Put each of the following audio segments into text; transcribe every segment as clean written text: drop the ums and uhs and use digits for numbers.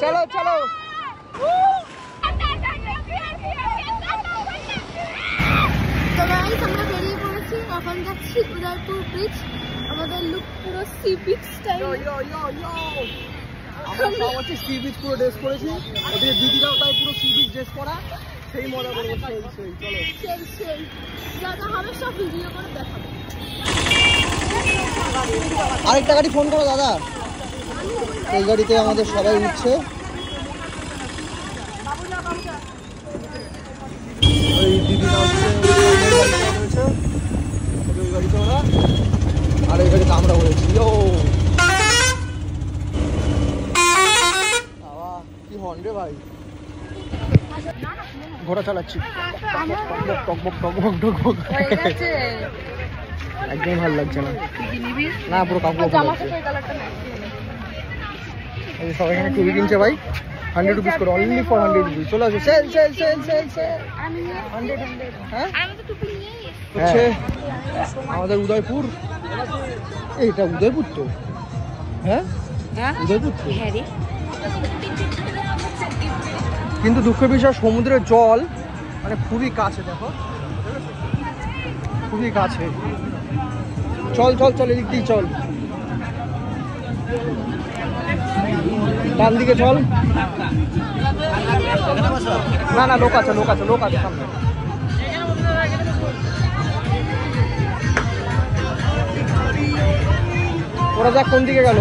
চলো চলো। তো গাইস আমরা বেরিয়ে পড়েছি, এখন যাচ্ছি উদয়পুর ব্রিজ। আমাদের লুক পুরো সি বিচ স্টাইল। আমরা সব হচ্ছে সি বিচ পুরো ড্রেস করেছি, ওদিকে দিদিরাও তাই পুরো সি বিচ ড্রেস করা, সেই মজা করবো। সেই যা যা হবে সব ভিডিও করে দেখাবো। আরেকটা গাড়ি ফোন করো দাদা, এই গাড়িতে আমাদের সবাই উঠছে। ওই দিদিরা হচ্ছে ওই গাড়িতে ওরা, আর এই গাড়িতে আমরা বলেছি। কি হর্ন রে ভাই, ঘোড়া চালাচ্ছি টকবক টকবক টকবক, একদম ভালো লাগছে না। না পুরো কাপড় সবাই এখানে টিভি কিনছে ভাই, 100 রুপিস করে, অনলি ফর 100 রুপিস। চলে আসো, sale sale sale sale sale 100 হ্যাঁ হচ্ছে আমাদের উদয়পুর। এইটা উদয়পুর তো, হ্যাঁ উদয়পুর তো। কিন্তু দুঃখের বিষয় সমুদ্রের জল মানে খুবই কাছে, দেখো খুবই কাছে। চল চল চল, এদিক দিয়ে চল, ডান দিকে চল। না না, লোক আছে লোক আছে লোক আছে সামনে। ওরা দেখ কোন দিকে গেল।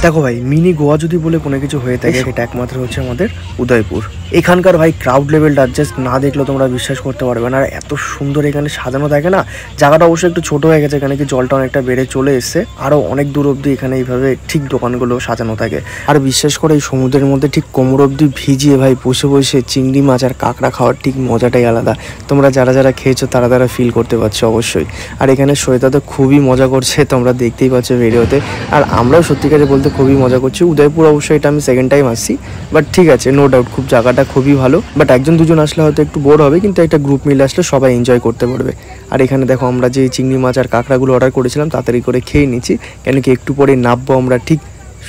দেখো ভাই, মিনি গোয়া যদি বলে কোনো কিছু হয়ে থাকে সেটা একমাত্র হচ্ছে আমাদের উদয়পুর। এখানকার ভাই ক্রাউড লেভেলটা জাস্ট না দেখলে তোমরা বিশ্বাস করতে পারবে না। আর এত সুন্দর এখানে সাজানো থাকে না, জায়গাটা অবশ্যই একটু ছোট হয়ে গেছে, এখানে কি জলটা অনেকটা বেড়ে চলে এসছে, আরও অনেক দূর অবধি এখানে এইভাবে ঠিক দোকানগুলো সাজানো থাকে। আর বিশেষ করে এই সমুদ্রের মধ্যে ঠিক কোমর অবধি ভিজিয়ে ভাই বসে বসে চিংড়ি মাছ আর কাঁকড়া খাওয়ার ঠিক মজাটাই আলাদা। তোমরা যারা যারা খেয়েছো তারা তারা ফিল করতে পারছো অবশ্যই। আর এখানে শ্বেতা তো খুবই মজা করছে, তোমরা দেখতেই পাচ্ছ ভিডিওতে। আর আমরাও সত্যিকারে বলতে খুবই মজা করছি। উদয়পুর অবশ্যই এটা আমি সেকেন্ড টাইম আসছি, বাট ঠিক আছে, নো ডাউট খুব জায়গাটা খুবই ভালো। বাট একজন দুজন আসলে হয়তো একটু বোর হবে, কিন্তু একটা গ্রুপ মিলে আসলে সবাই এনজয় করতে পারবে। আর এখানে দেখো আমরা যে চিংড়ি মাছ আর কাঁকড়াগুলো অর্ডার করেছিলাম তাড়াতাড়ি করে খেয়ে নিচ্ছি, কেন কি একটু পরে নামবো আমরা ঠিক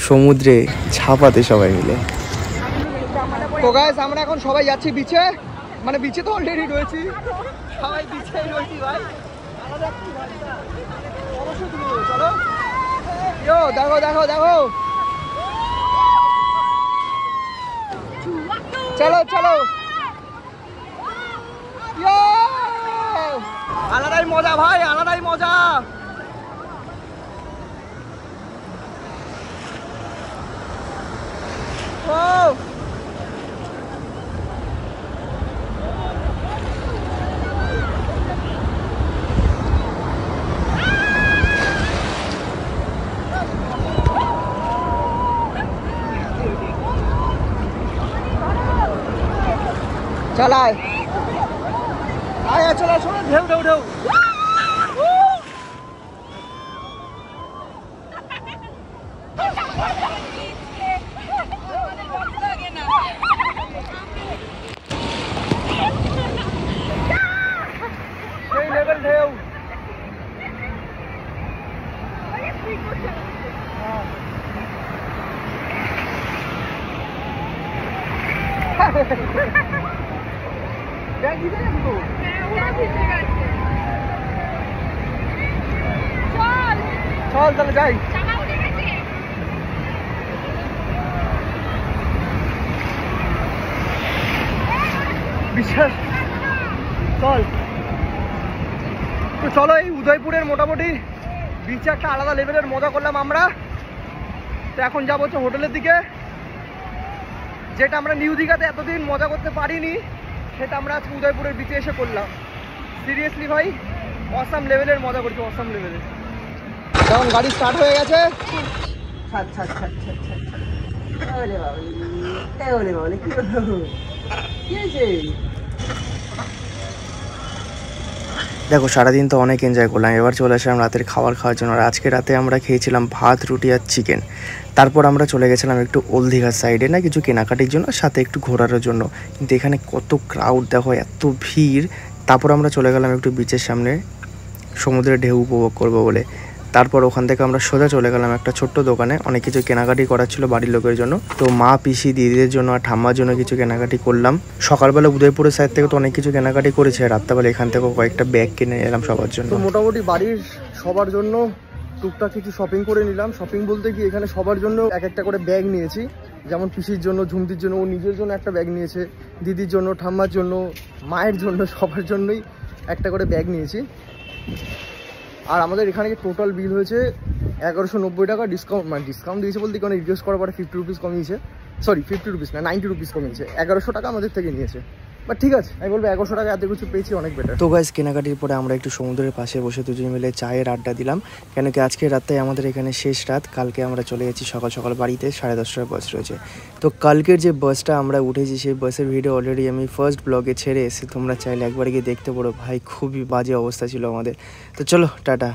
সমুদ্রে ছাপাতে সবাই মিলে। তো গাইস আমরা এখন সবাই যাচ্ছি বিচে, মানে বিচে তো অলরেডি রয়েছি, সবাই বিচে রয়েছি ভাই। চলো দেখো দেখো দেখো, চলো চলো, আলাদাই মজা ভাই, আলাদাই মজা। ও চালায়, আয় চলো চলো, ঢেউ ঢেউ ঢেউ। সেই লেভেল ঢেউ। চল তাহলে যাই। বিশ্বাস চল তো, চলো এই উদয়পুরের মোটামুটি বিচে একটা আলাদা লেভেলের মজা করলাম আমরা। তো এখন যাবো হচ্ছে হোটেলের দিকে, যেটা আমরা নিউ দীঘাতে এতদিন মজা করতে পারিনি সেটা আমরা আজকে উদয়পুরের বিচে এসে করলাম। সিরিয়াসলি ভাই অসাম লেভেলের মজা করছি, অসাম লেভেলের। তখন গাড়ি স্টার্ট হয়ে গেছে। দেখো সারাদিন তো অনেক এনজয় করলাম, এবার চলে আসলাম রাতের খাবার খাওয়ার জন্য। আর আজকে রাতে আমরা খেয়েছিলাম ভাত, রুটি আর চিকেন। তারপর আমরা চলে গেছিলাম একটু ওল্ড দীঘার সাইডে, না কিছু কেনাকাটির জন্য, সাথে একটু ঘোরার জন্য। কিন্তু এখানে কত ক্রাউড দেখো, এত ভিড়। তারপর আমরা চলে গেলাম একটু বিচের সামনে সমুদ্রের ঢেউ উপভোগ করবো বলে। তারপর ওখান থেকে আমরা সোজা চলে গেলাম একটা ছোট্ট দোকানে, অনেক কিছু কেনাকাটি করার ছিল বাড়ির লোকের জন্য। তো মা, পিসি, দিদিদের জন্য আর ঠাম্মার জন্য কিছু কেনাকাটি করলাম। সকালবেলা উদয়পুরের সাইড থেকে তো অনেক কিছু কেনাকাটি করেছে, রাত্রেবেলা এখান থেকেও কয়েকটা ব্যাগ কিনে এলাম সবার জন্য। তো মোটামুটি বাড়ির সবার জন্য টুকটাক কিছু শপিং করে নিলাম। শপিং বলতে কি, এখানে সবার জন্য এক একটা করে ব্যাগ নিয়েছি। যেমন পিসির জন্য, ঝুমতির জন্য, ও নিজের জন্য একটা ব্যাগ নিয়েছে, দিদির জন্য, ঠাম্মার জন্য, মায়ের জন্য, সবার জন্যই একটা করে ব্যাগ নিয়েছি। আর আমাদের এখানে টোটাল বিল হয়েছে 1190 টাকা। ডিসকাউন্ট, মানে ডিসকাউন্ট দিয়েছে বলতে কি, রিকোয়েস্ট করার পরে 50 রুপিস কমিয়েছে। সরি, 50 রুপিস না, 90 রুপিস কমিয়েছে। 1100 টাকা আমাদের থেকে নিয়েছে। বাট ঠিক আছে, আমি বলবো 1100 টাকা এত কিছু পেয়েছি, অনেক বেটার। তো গাইস, কেনাকাটির পরে আমরা একটু সমুদ্রের পাশে বসে দুজন মিলে চায়ের আড্ডা দিলাম, কেন কি আজকে রাতে আমাদের এখানে শেষ রাত। কালকে আমরা চলে গেছি সকাল সকাল বাড়িতে, 10:30টার বাস রয়েছে। তো কালকের যে বাসটা আমরা উঠেছি, সেই বাসের ভিডিও অলরেডি আমি ফার্স্ট ব্লগে ছেড়ে এসে, তোমরা চাইলে একবার গিয়ে দেখতে পারো। ভাই খুবই বাজে অবস্থা ছিল আমাদের। তো চলো, টাটা।